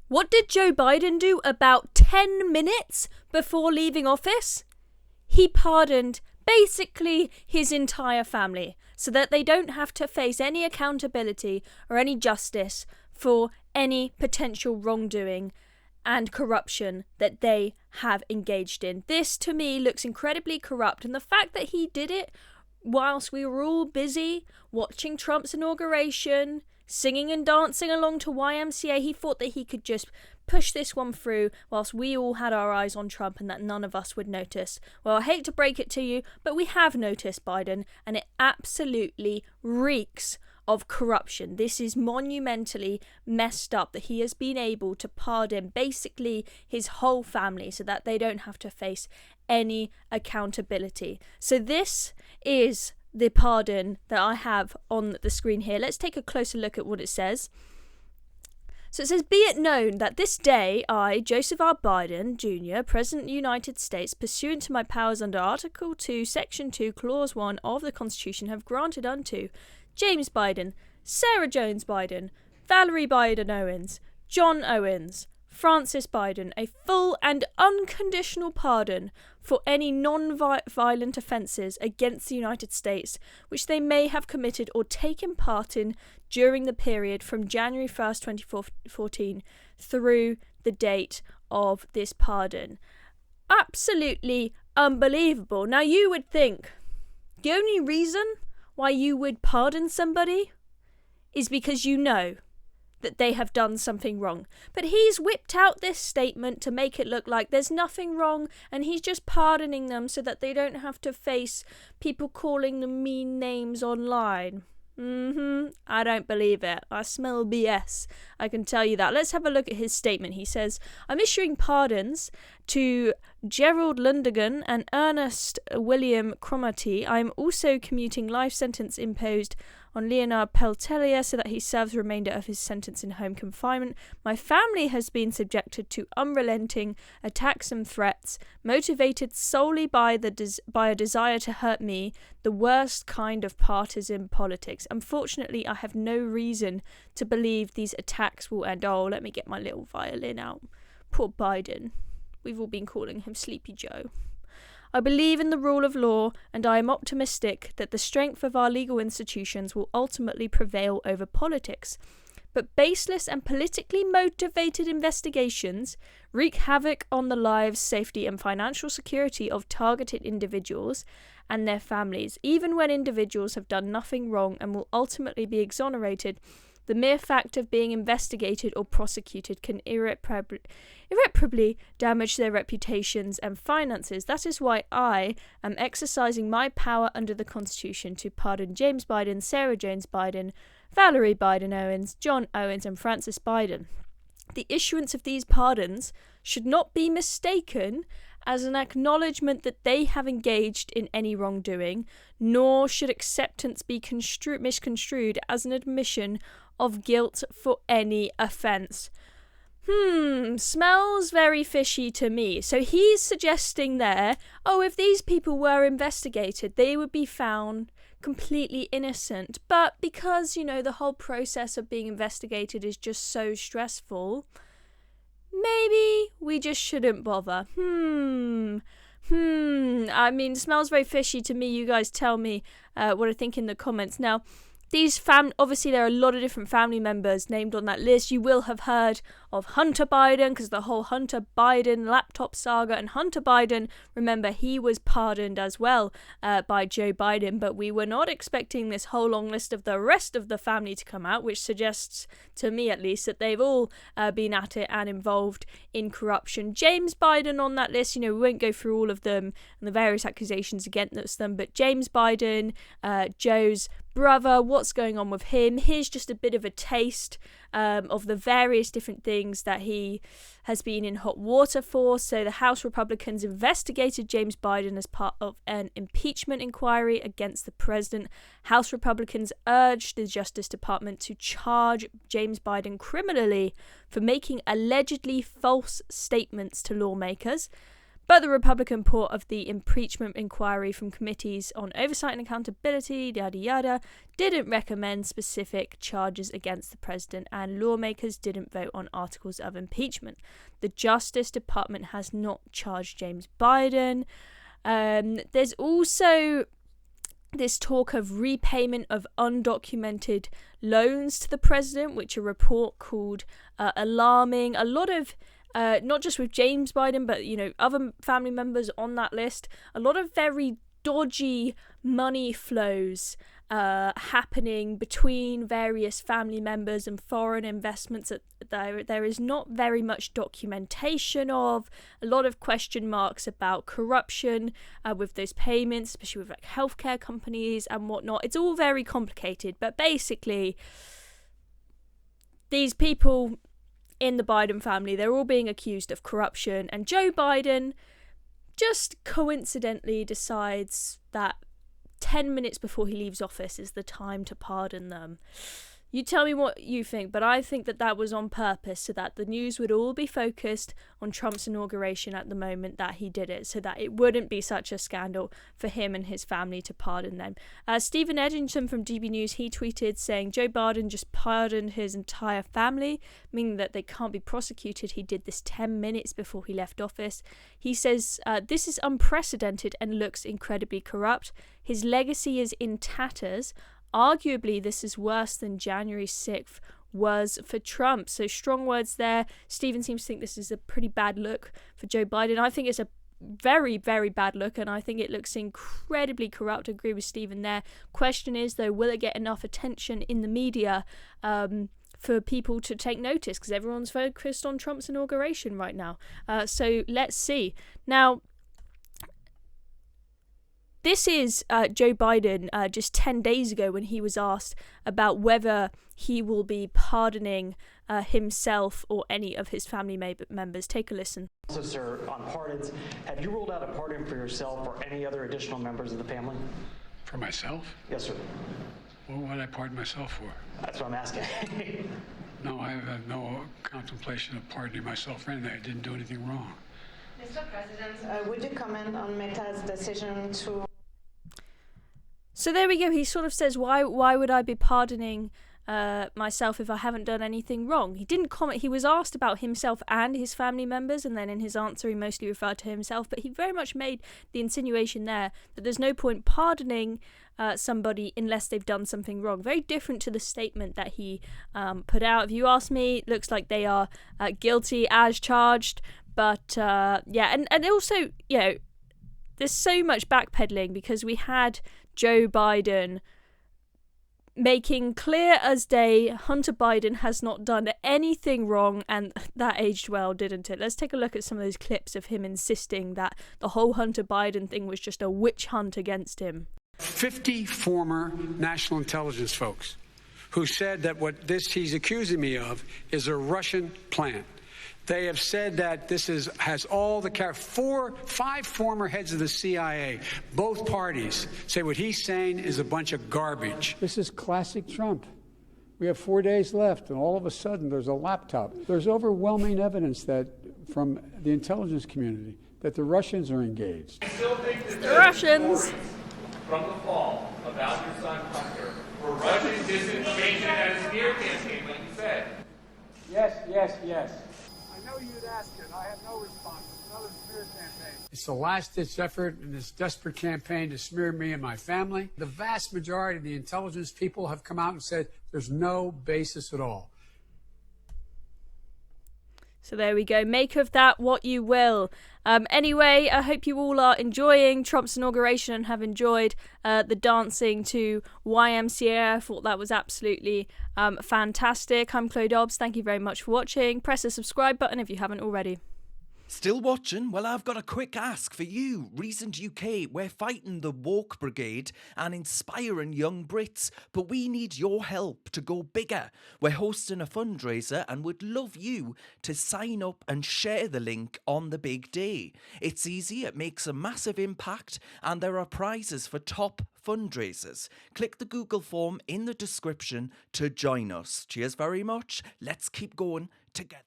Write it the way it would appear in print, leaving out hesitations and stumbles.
What did Joe Biden do about 10 minutes before leaving office? He pardoned basically his entire family so that they don't have to face any accountability or any justice for any potential wrongdoing and corruption that they have engaged in. This, to me, looks incredibly corrupt, and the fact that he did it whilst we were all busy watching Trump's inauguration, singing and dancing along to YMCA, he thought that he could just push this one through whilst we all had our eyes on Trump and that none of us would notice. Well, I hate to break it to you, but we have noticed Biden, and it absolutely reeks of corruption. This is monumentally messed up that he has been able to pardon basically his whole family so that they don't have to face any accountability. So this is the pardon that I have on the screen here. Let's take a closer look at what it says. So it says, "Be it known that this day I, Joseph R. Biden, Jr., President of the United States, pursuant to my powers under Article 2, Section 2, Clause 1 of the Constitution, have granted unto James Biden, Sarah Jones Biden, Valerie Biden Owens, John Owens, Francis Biden, a full and unconditional pardon for any non-violent offences against the United States which they may have committed or taken part in during the period from January 1st, 2014 through the date of this pardon." Absolutely unbelievable. Now you would think the only reason why you would pardon somebody is because you know that they have done something wrong. But he's whipped out this statement to make it look like there's nothing wrong and he's just pardoning them so that they don't have to face people calling them mean names online. I don't believe it. I smell BS. I can tell you that. Let's have a look at his statement. He says, "I'm issuing pardons to Gerald Lundigan and Ernest William Cromartie. I'm also commuting life sentence imposed on Leonard Peltier so that he serves the remainder of his sentence in home confinement. My family has been subjected to unrelenting attacks and threats, motivated solely by a desire to hurt me, the worst kind of partisan politics. Unfortunately, I have no reason to believe these attacks will end." Oh, let me get my little violin out. Poor Biden. We've all been calling him Sleepy Joe. "I believe in the rule of law, and I am optimistic that the strength of our legal institutions will ultimately prevail over politics. But baseless and politically motivated investigations wreak havoc on the lives, safety, and financial security of targeted individuals and their families, even when individuals have done nothing wrong and will ultimately be exonerated. The mere fact of being investigated or prosecuted can irreparably damage their reputations and finances. That is why I am exercising my power under the Constitution to pardon James Biden, Sarah Jones Biden, Valerie Biden Owens, John Owens, and Francis Biden. The issuance of these pardons should not be mistaken as an acknowledgement that they have engaged in any wrongdoing, nor should acceptance be misconstrued as an admission of guilt for any offence." Smells very fishy to me. So he's suggesting there, if these people were investigated, they would be found completely innocent. But because, the whole process of being investigated is just so stressful, maybe we just shouldn't bother. I mean, smells very fishy to me. You guys tell me what I think in the comments. Now, these obviously there are a lot of different family members named on that list. You will have heard of Hunter Biden because the whole Hunter Biden laptop saga, and Hunter Biden, remember, he was pardoned as well by Joe Biden, but we were not expecting this whole long list of the rest of the family to come out, which suggests, to me at least, that they've all been at it and involved in corruption. James Biden on that list, we won't go through all of them and the various accusations against them, but James Biden, Joe's brother, what's going on with him? Here's just a bit of a taste of the various different things that he has been in hot water for. So the House Republicans investigated James Biden as part of an impeachment inquiry against the president. House Republicans urged the Justice Department to charge James Biden criminally for making allegedly false statements to lawmakers. But the Republican part of the impeachment inquiry from committees on oversight and accountability, yada yada, didn't recommend specific charges against the president, and lawmakers didn't vote on articles of impeachment. The Justice Department has not charged James Biden. There's also this talk of repayment of undocumented loans to the president, which a report called alarming. A lot of not just with James Biden, but other family members on that list. A lot of very dodgy money flows happening between various family members and foreign investments that there is not very much documentation of. A lot of question marks about corruption with those payments, especially with healthcare companies and whatnot. It's all very complicated, but basically these people in the Biden family, they're all being accused of corruption, and Joe Biden just coincidentally decides that 10 minutes before he leaves office is the time to pardon them. You tell me what you think, but I think that was on purpose so that the news would all be focused on Trump's inauguration at the moment that he did it, so that it wouldn't be such a scandal for him and his family to pardon them. Stephen Edgington from DB News, he tweeted saying Joe Biden just pardoned his entire family, meaning that they can't be prosecuted. He did this 10 minutes before he left office. He says, this is unprecedented and looks incredibly corrupt. His legacy is in tatters. Arguably, this is worse than January 6th was for Trump. So strong words there. Stephen seems to think this is a pretty bad look for Joe Biden. I think it's a very, very bad look, and I think it looks incredibly corrupt. I agree with Stephen there. Question is, though, will it get enough attention in the media for people to take notice? Because everyone's focused on Trump's inauguration right now. So let's see. Now, this is Joe Biden just 10 days ago when he was asked about whether he will be pardoning himself or any of his family members. Take a listen. Also, sir, on pardons, have you ruled out a pardon for yourself or any other additional members of the family? For myself? Yes, sir. What would I pardon myself for? That's what I'm asking. No, I have no contemplation of pardoning myself or anything. I didn't do anything wrong. Mr. President, would you comment on Meta's decision to... So there we go. He sort of says, why would I be pardoning myself if I haven't done anything wrong? He didn't comment. He was asked about himself and his family members, and then in his answer he mostly referred to himself, but he very much made the insinuation there that there's no point pardoning somebody unless they've done something wrong. Very different to the statement that he put out. If you ask me, it looks like they are guilty as charged, but yeah, and also, there's so much backpedaling because we had Joe Biden making clear as day Hunter Biden has not done anything wrong, and that aged well, didn't it? Let's take a look at some of those clips of him insisting that the whole Hunter Biden thing was just a witch hunt against him. 50 former national intelligence folks who said that what he's accusing me of is a Russian plant. They have said that this has all the 5 former heads of the CIA, both parties, say what he's saying is a bunch of garbage. This is classic Trump. We have 4 days left, and all of a sudden there's a laptop. There's overwhelming evidence that from the intelligence community that the Russians are engaged. I still think that The Russians from the fall about your son Hunter were Russian disinformation at a smear campaign, like you said. Yes. I know you'd ask it. I have no response. It's another smear campaign. It's a last-ditch effort in this desperate campaign to smear me and my family. The vast majority of the intelligence people have come out and said there's no basis at all. So there we go. Make of that what you will. Anyway, I hope you all are enjoying Trump's inauguration and have enjoyed the dancing to YMCA. I thought that was absolutely fantastic. I'm Chloe Dobbs. Thank you very much for watching. Press the subscribe button if you haven't already. Still watching? Well, I've got a quick ask for you. Recent UK, we're fighting the woke brigade and inspiring young Brits, but we need your help to go bigger. We're hosting a fundraiser and would love you to sign up and share the link on the big day. It's easy, it makes a massive impact, and there are prizes for top fundraisers. Click the Google form in the description to join us. Cheers very much. Let's keep going together.